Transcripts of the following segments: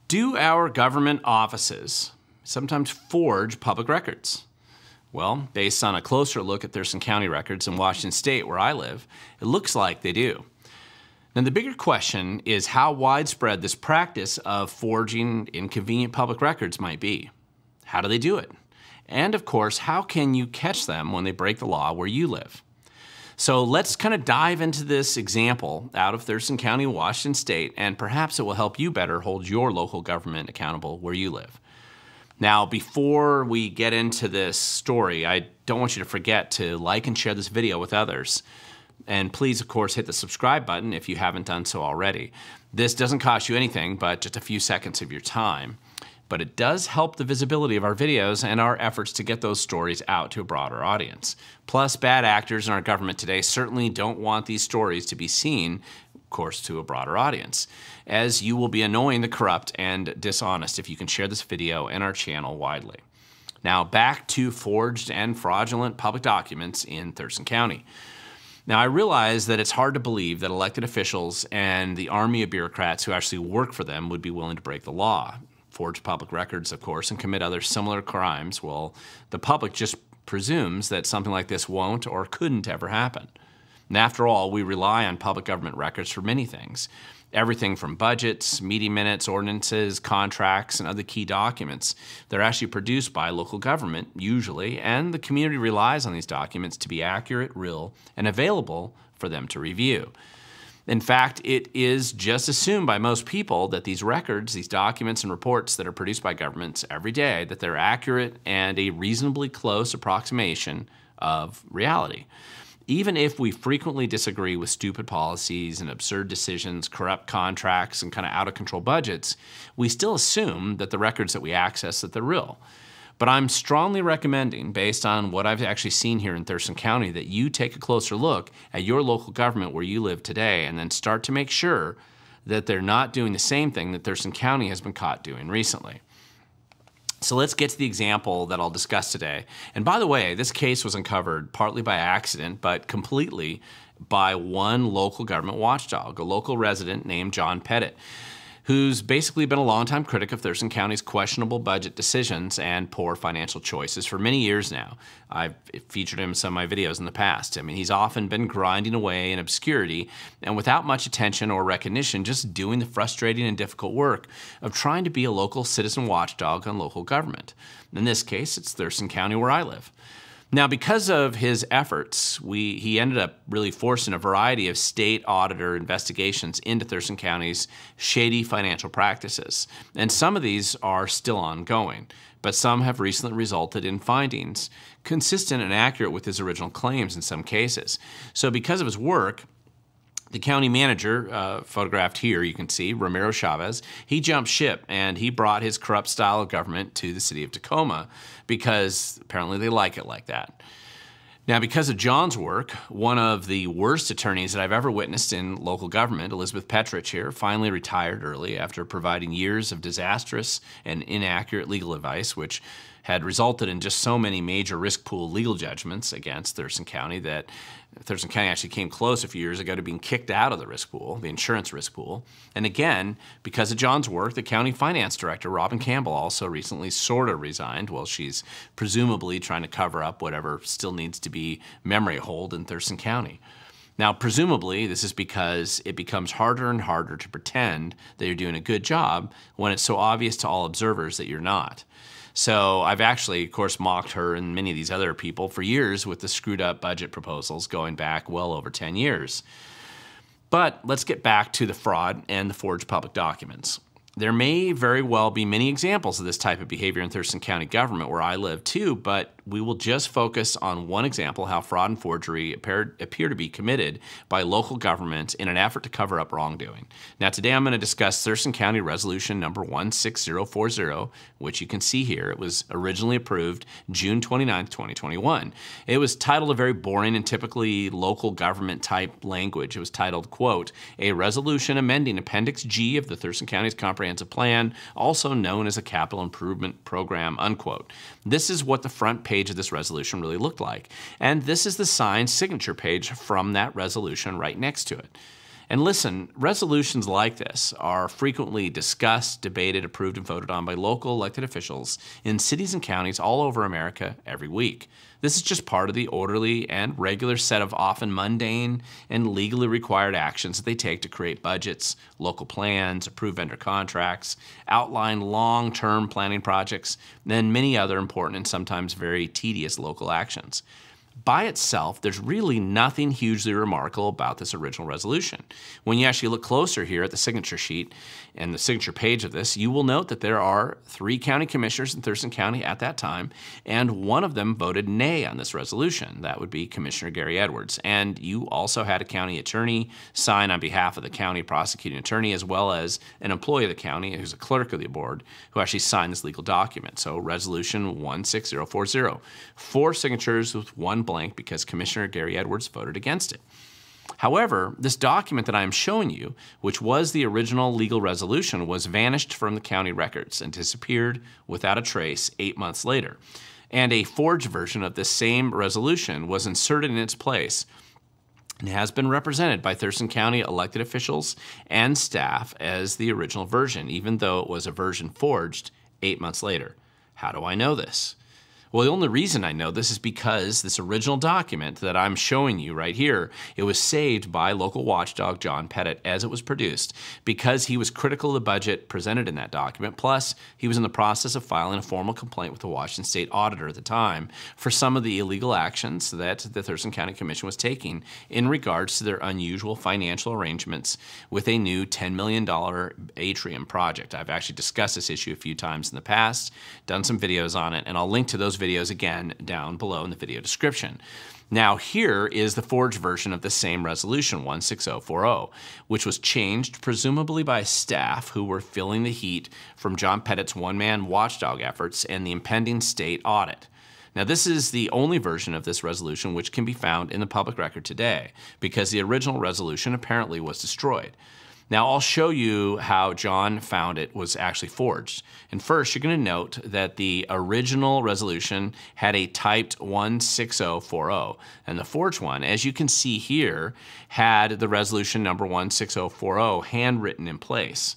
Do our government offices sometimes forge public records? Well, based on a closer look at Thurston County records in Washington State, where I live, it looks like they do. Now, the bigger question is how widespread this practice of forging inconvenient public records might be. How do they do it? And of course, how can you catch them when they break the law where you live? So let's kind of dive into this example out of Thurston County, Washington State, and perhaps it will help you better hold your local government accountable where you live. Now, before we get into this story, I don't want you to forget to like and share this video with others. And please, of course, hit the subscribe button if you haven't done so already. This doesn't cost you anything but just a few seconds of your time. But it does help the visibility of our videos and our efforts to get those stories out to a broader audience. Plus, bad actors in our government today certainly don't want these stories to be seen, of course, to a broader audience, as you will be annoying the corrupt and dishonest if you can share this video and our channel widely. Now, back to forged and fraudulent public documents in Thurston County. Now, I realize that it's hard to believe that elected officials and the army of bureaucrats who actually work for them would be willing to break the law, forge public records, of course, and commit other similar crimes. Well, the public just presumes that something like this won't or couldn't ever happen. And after all, we rely on public government records for many things. Everything from budgets, meeting minutes, ordinances, contracts, and other key documents. They're actually produced by local government, usually, and the community relies on these documents to be accurate, real, and available for them to review. In fact, it is just assumed by most people that these records, these documents and reports that are produced by governments every day, that they're accurate and a reasonably close approximation of reality. Even if we frequently disagree with stupid policies and absurd decisions, corrupt contracts, and kind of out-of-control budgets, we still assume that the records that we access, that they're real. But I'm strongly recommending, based on what I've actually seen here in Thurston County, that you take a closer look at your local government where you live today and then start to make sure that they're not doing the same thing that Thurston County has been caught doing recently. So let's get to the example that I'll discuss today. And by the way, this case was uncovered partly by accident, but completely by one local government watchdog, a local resident named John Pettit, who's basically been a longtime critic of Thurston County's questionable budget decisions and poor financial choices for many years now. I've featured him in some of my videos in the past. I mean, he's often been grinding away in obscurity and without much attention or recognition, just doing the frustrating and difficult work of trying to be a local citizen watchdog on local government. In this case, it's Thurston County where I live. Now, because of his efforts, he ended up really forcing a variety of state auditor investigations into Thurston County's shady financial practices. And some of these are still ongoing, but some have recently resulted in findings consistent and accurate with his original claims in some cases. So because of his work, the county manager, photographed here, you can see, Ramiro Chavez, he jumped ship and he brought his corrupt style of government to the city of Tacoma because apparently they like it like that. Now, because of John's work, one of the worst attorneys that I've ever witnessed in local government, Elizabeth Petrich here, finally retired early after providing years of disastrous and inaccurate legal advice, which had resulted in just so many major risk pool legal judgments against Thurston County that Thurston County actually came close a few years ago to being kicked out of the risk pool, the insurance risk pool. And again, because of John's work, the county finance director, Robin Campbell, also recently sort of resigned. Well, she's presumably trying to cover up whatever still needs to be memory hold in Thurston County. Now, presumably, this is because it becomes harder and harder to pretend that you're doing a good job when it's so obvious to all observers that you're not. So I've actually, of course, mocked her and many of these other people for years with the screwed up budget proposals going back well over 10 years. But let's get back to the fraud and the forged public documents. There may very well be many examples of this type of behavior in Thurston County government where I live too, but we will just focus on one example, how fraud and forgery appear to be committed by local governments in an effort to cover up wrongdoing. Now today I'm going to discuss Thurston County Resolution number 16040, which you can see here. It was originally approved June 29, 2021. It was titled a very boring and typically local government type language. It was titled, quote, "A resolution amending Appendix G of the Thurston County's Comprehensive Plan, also known as a Capital Improvement Program," unquote. This is what the front page of this resolution really looked like. And this is the signed signature page from that resolution right next to it. And listen, resolutions like this are frequently discussed, debated, approved, and voted on by local elected officials in cities and counties all over America every week. This is just part of the orderly and regular set of often mundane and legally required actions that they take to create budgets, local plans, approve vendor contracts, outline long-term planning projects, and many other important and sometimes very tedious local actions. By itself, there's really nothing hugely remarkable about this original resolution. When you actually look closer here at the signature sheet and the signature page of this, you will note that there are 3 county commissioners in Thurston County at that time, and one of them voted nay on this resolution. That would be Commissioner Gary Edwards. And you also had a county attorney sign on behalf of the county prosecuting attorney, as well as an employee of the county who's a clerk of the board who actually signed this legal document. So Resolution 16040. 4 signatures with 1 blank because Commissioner Gary Edwards voted against it. However, this document that I am showing you, which was the original legal resolution, was vanished from the county records and disappeared without a trace 8 months later. And a forged version of this same resolution was inserted in its place and has been represented by Thurston County elected officials and staff as the original version, even though it was a version forged 8 months later. How do I know this? Well, the only reason I know this is because this original document that I'm showing you right here, it was saved by local watchdog John Pettit as it was produced because he was critical of the budget presented in that document. Plus, he was in the process of filing a formal complaint with the Washington State Auditor at the time for some of the illegal actions that the Thurston County Commission was taking in regards to their unusual financial arrangements with a new $10 million atrium project. I've actually discussed this issue a few times in the past, done some videos on it, and I'll link to those videos again down below in the video description. Now here is the forged version of the same resolution, 16040, which was changed presumably by staff who were feeling the heat from John Pettit's one-man watchdog efforts and the impending state audit. Now this is the only version of this resolution which can be found in the public record today because the original resolution apparently was destroyed. Now I'll show you how John found it was actually forged. And first, you're going to note that the original resolution had a typed 16040, and the forged one, as you can see here, had the resolution number 16040 handwritten in place,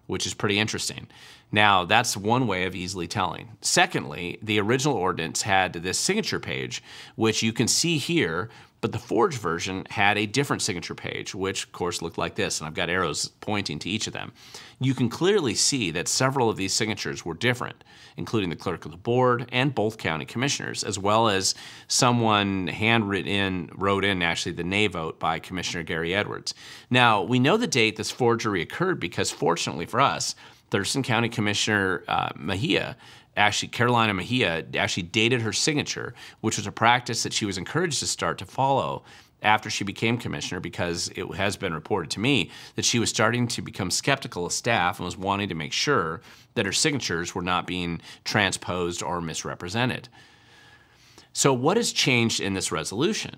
which is pretty interesting. Now, that's one way of easily telling. Secondly, the original ordinance had this signature page, which you can see here, but the forged version had a different signature page, which of course looked like this, and I've got arrows pointing to each of them. You can clearly see that several of these signatures were different, including the clerk of the board and both county commissioners, as well as someone wrote in actually the nay vote by Commissioner Gary Edwards. Now, we know the date this forgery occurred because fortunately for us, Thurston County Commissioner Carolina Mejia actually dated her signature, which was a practice that she was encouraged to start to follow after she became commissioner because it has been reported to me that she was starting to become skeptical of staff and was wanting to make sure that her signatures were not being transposed or misrepresented. So what has changed in this resolution?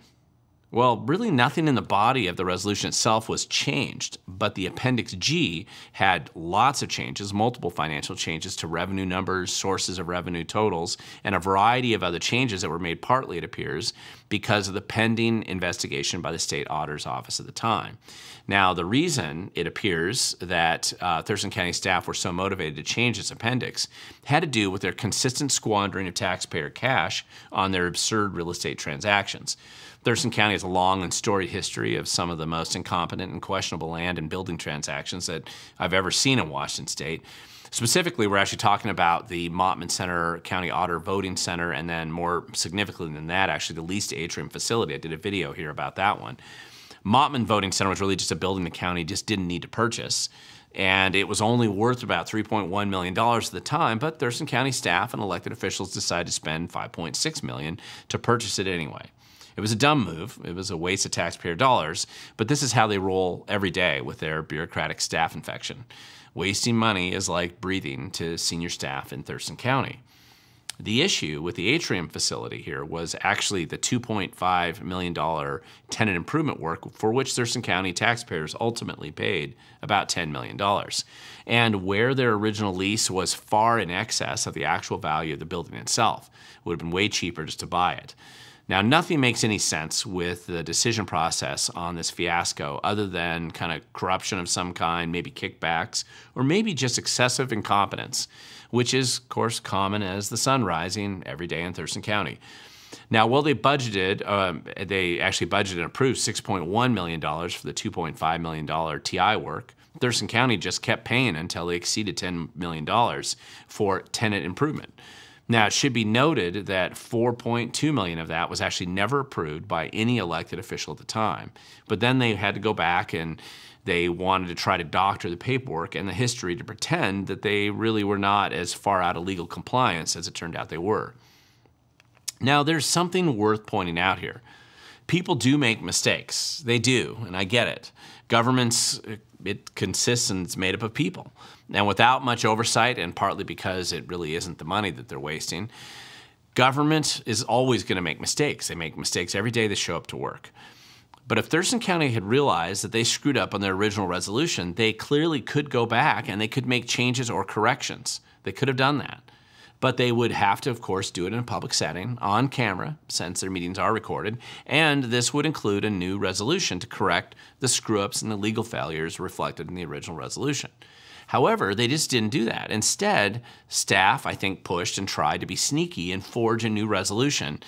Well, really nothing in the body of the resolution itself was changed, but the Appendix G had lots of changes, multiple financial changes to revenue numbers, sources of revenue totals, and a variety of other changes that were made partly, it appears, because of the pending investigation by the State Auditor's Office at the time. Now, the reason it appears that Thurston County staff were so motivated to change this appendix had to do with their consistent squandering of taxpayer cash on their absurd real estate transactions. Thurston County has a long and storied history of some of the most incompetent and questionable land and building transactions that I've ever seen in Washington State. Specifically, we're actually talking about the Mottman Center County Auditor Voting Center, and then more significantly than that, actually the leased atrium facility. I did a video here about that one. Mottman Voting Center was really just a building the county just didn't need to purchase. And it was only worth about $3.1 million at the time, but Thurston County staff and elected officials decided to spend $5.6 million to purchase it anyway. It was a dumb move. It was a waste of taxpayer dollars, but this is how they roll every day with their bureaucratic staff infection. Wasting money is like breathing to senior staff in Thurston County. The issue with the atrium facility here was actually the $2.5 million tenant improvement work for which Thurston County taxpayers ultimately paid about $10 million. And where their original lease was far in excess of the actual value of the building itself. It would have been way cheaper just to buy it. Now, nothing makes any sense with the decision process on this fiasco other than kind of corruption of some kind, maybe kickbacks, or maybe just excessive incompetence, which is, of course, common as the sun rising every day in Thurston County. Now, while they actually budgeted and approved $6.1 million for the $2.5 million TI work, Thurston County just kept paying until they exceeded $10 million for tenant improvement. Now, it should be noted that $4.2 million of that was actually never approved by any elected official at the time. But then they had to go back and they wanted to try to doctor the paperwork and the history to pretend that they really were not as far out of legal compliance as it turned out they were. Now, there's something worth pointing out here. People do make mistakes. They do, and I get it. Governments, it consists and it's made up of people. And without much oversight, and partly because it really isn't the money that they're wasting, government is always going to make mistakes. They make mistakes every day they show up to work. But if Thurston County had realized that they screwed up on their original resolution, they clearly could go back and they could make changes or corrections. They could have done that. But they would have to, of course, do it in a public setting, on camera, since their meetings are recorded, and this would include a new resolution to correct the screw-ups and the legal failures reflected in the original resolution. However, they just didn't do that. Instead, staff, I think, pushed and tried to be sneaky and forge a new resolution,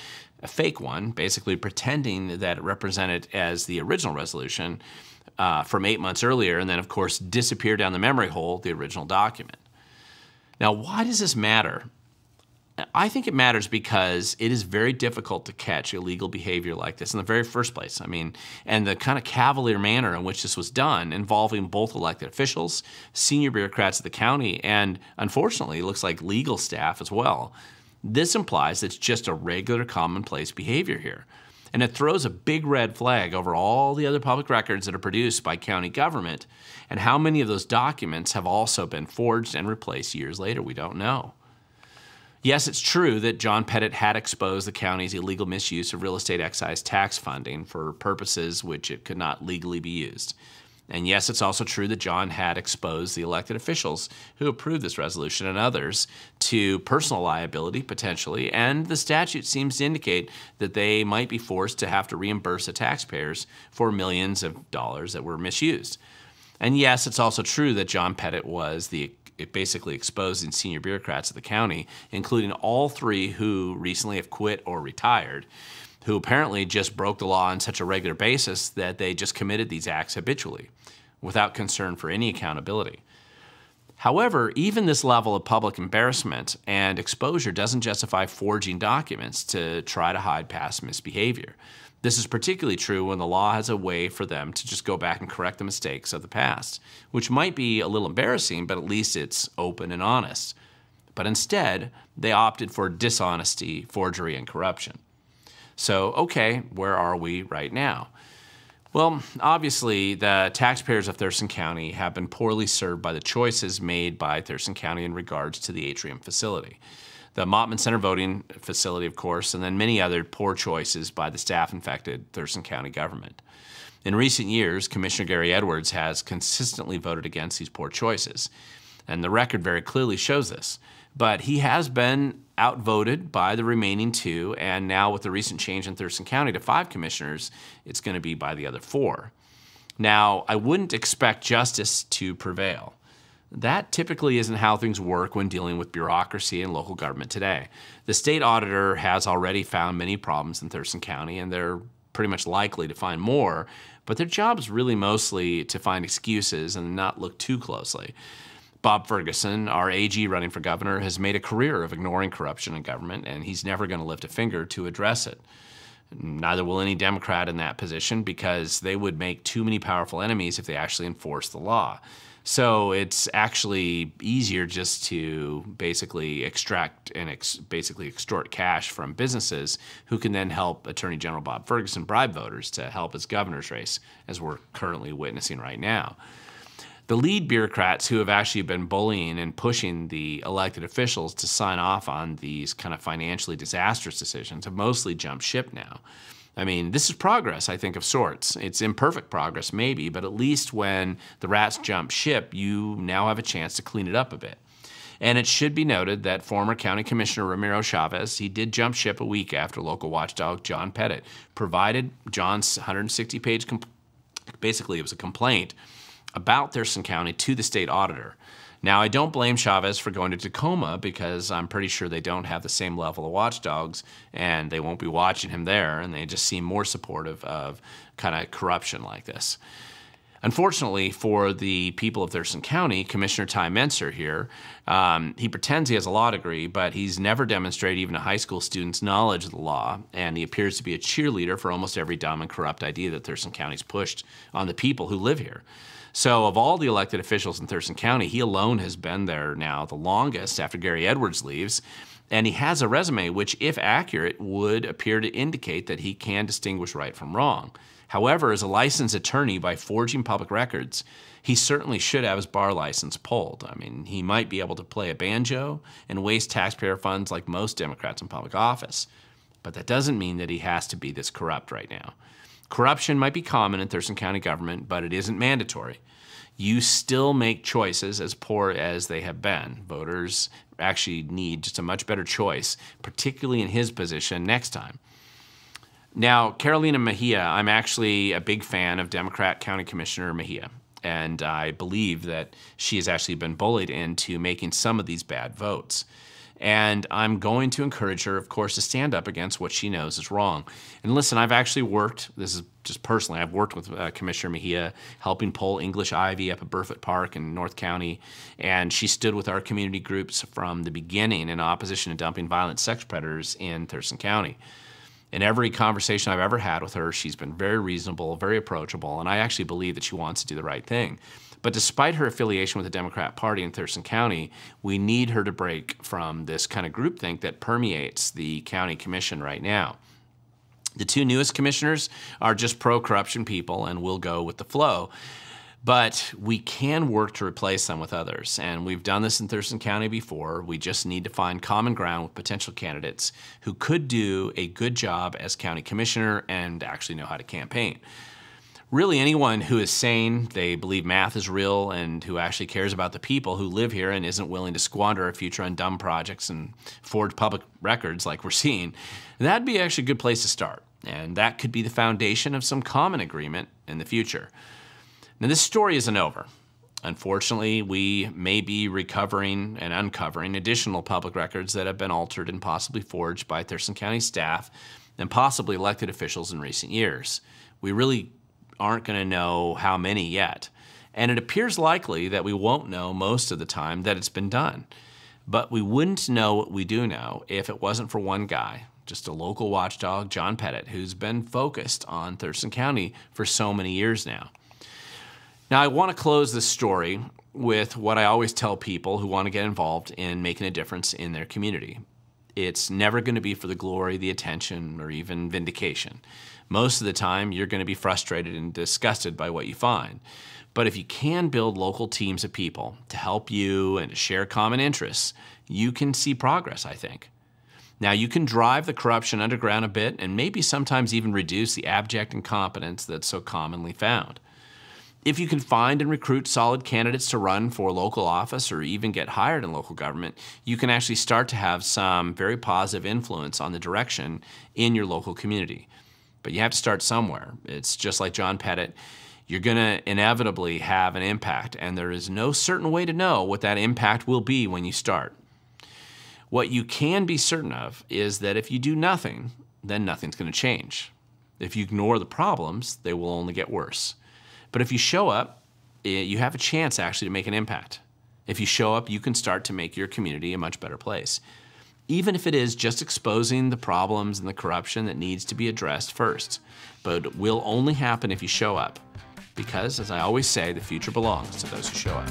a fake one, basically pretending that it represented as the original resolution from 8 months earlier, and then, of course, disappear down the memory hole the original document. Now, why does this matter? I think it matters because it is very difficult to catch illegal behavior like this in the very first place. I mean, and the kind of cavalier manner in which this was done, involving both elected officials, senior bureaucrats of the county, and unfortunately, it looks like legal staff as well. This implies it's just a regular commonplace behavior here. And it throws a big red flag over all the other public records that are produced by county government, and how many of those documents have also been forged and replaced years later, we don't know. Yes, it's true that John Pettit had exposed the county's illegal misuse of real estate excise tax funding for purposes which it could not legally be used. And yes, it's also true that John had exposed the elected officials who approved this resolution and others to personal liability, potentially, and the statute seems to indicate that they might be forced to have to reimburse the taxpayers for millions of dollars that were misused. And yes, it's also true that John Pettit was basically exposing senior bureaucrats of the county, including all three who recently have quit or retired, who apparently just broke the law on such a regular basis that they just committed these acts habitually, without concern for any accountability. However, even this level of public embarrassment and exposure doesn't justify forging documents to try to hide past misbehavior. This is particularly true when the law has a way for them to just go back and correct the mistakes of the past, which might be a little embarrassing, but at least it's open and honest. But instead, they opted for dishonesty, forgery, and corruption. So, okay, where are we right now? Well, obviously, the taxpayers of Thurston County have been poorly served by the choices made by Thurston County in regards to the atrium facility. The Mottman Center voting facility, of course, and then many other poor choices by the staff-infected Thurston County government. In recent years, Commissioner Gary Edwards has consistently voted against these poor choices, and the record very clearly shows this. But he has been outvoted by the remaining two, and now with the recent change in Thurston County to 5 commissioners, it's going to be by the other 4. Now, I wouldn't expect justice to prevail. That typically isn't how things work when dealing with bureaucracy and local government today. The state auditor has already found many problems in Thurston County, and they're pretty much likely to find more, but their job is really mostly to find excuses and not look too closely. Bob Ferguson, our AG running for governor, has made a career of ignoring corruption in government, and he's never going to lift a finger to address it. Neither will any Democrat in that position, because they would make too many powerful enemies if they actually enforced the law. So it's actually easier just to basically extract and basically extort cash from businesses who can then help Attorney General Bob Ferguson bribe voters to help his governor's race, as we're currently witnessing right now. The lead bureaucrats who have actually been bullying and pushing the elected officials to sign off on these kind of financially disastrous decisions have mostly jumped ship now. I mean, this is progress, I think, of sorts. It's imperfect progress, maybe, but at least when the rats jump ship, you now have a chance to clean it up a bit. And it should be noted that former County Commissioner Ramiro Chavez, he did jump ship a week after local watchdog John Pettit provided John's 160-page, basically it was a complaint about Thurston County to the state auditor. Now, I don't blame Chavez for going to Tacoma because I'm pretty sure they don't have the same level of watchdogs and they won't be watching him there, and they just seem more supportive of kind of corruption like this. Unfortunately for the people of Thurston County, Commissioner Ty Mentzer here, he pretends he has a law degree, but he's never demonstrated even a high school student's knowledge of the law, and he appears to be a cheerleader for almost every dumb and corrupt idea that Thurston County's pushed on the people who live here. So of all the elected officials in Thurston County, he alone has been there now the longest after Gary Edwards leaves, and he has a resume which, if accurate, would appear to indicate that he can distinguish right from wrong. However, as a licensed attorney by forging public records, he certainly should have his bar license pulled. I mean, he might be able to play a banjo and waste taxpayer funds like most Democrats in public office. But that doesn't mean that he has to be this corrupt right now. Corruption might be common in Thurston County government, but it isn't mandatory. You still make choices as poor as they have been. Voters actually need just a much better choice, particularly in his position next time. Now, Carolina Mejia, I'm actually a big fan of Democrat County Commissioner Mejia, and I believe that she has actually been bullied into making some of these bad votes. And I'm going to encourage her, of course, to stand up against what she knows is wrong. And listen, I've actually worked, this is just personally, I've worked with Commissioner Mejia, helping pull English Ivy up at Burfoot Park in North County, and she stood with our community groups from the beginning in opposition to dumping violent sex predators in Thurston County. In every conversation I've ever had with her, she's been very reasonable, very approachable, and I actually believe that she wants to do the right thing. But despite her affiliation with the Democrat Party in Thurston County, we need her to break from this kind of groupthink that permeates the county commission right now. The two newest commissioners are just pro-corruption people and will go with the flow. But we can work to replace them with others, and we've done this in Thurston County before. We just need to find common ground with potential candidates who could do a good job as county commissioner and actually know how to campaign. Really, anyone who is sane, they believe math is real, and who actually cares about the people who live here and isn't willing to squander our future on dumb projects and forge public records like we're seeing, that'd be actually a good place to start. And that could be the foundation of some common agreement in the future. Now, this story isn't over. Unfortunately, we may be recovering and uncovering additional public records that have been altered and possibly forged by Thurston County staff and possibly elected officials in recent years. We really aren't going to know how many yet, and it appears likely that we won't know most of the time that it's been done. But we wouldn't know what we do know if it wasn't for one guy, just a local watchdog, John Pettit, who's been focused on Thurston County for so many years now. Now, I want to close this story with what I always tell people who want to get involved in making a difference in their community. It's never going to be for the glory, the attention, or even vindication. Most of the time, you're going to be frustrated and disgusted by what you find. But if you can build local teams of people to help you and to share common interests, you can see progress, I think. Now, you can drive the corruption underground a bit and maybe sometimes even reduce the abject incompetence that's so commonly found. If you can find and recruit solid candidates to run for local office or even get hired in local government, you can actually start to have some very positive influence on the direction in your local community. But you have to start somewhere. It's just like John Pettit. You're going to inevitably have an impact, and there is no certain way to know what that impact will be when you start. What you can be certain of is that if you do nothing, then nothing's going to change. If you ignore the problems, they will only get worse. But if you show up, you have a chance actually to make an impact. If you show up, you can start to make your community a much better place. Even if it is just exposing the problems and the corruption that needs to be addressed first. But it will only happen if you show up. Because, as I always say, the future belongs to those who show up.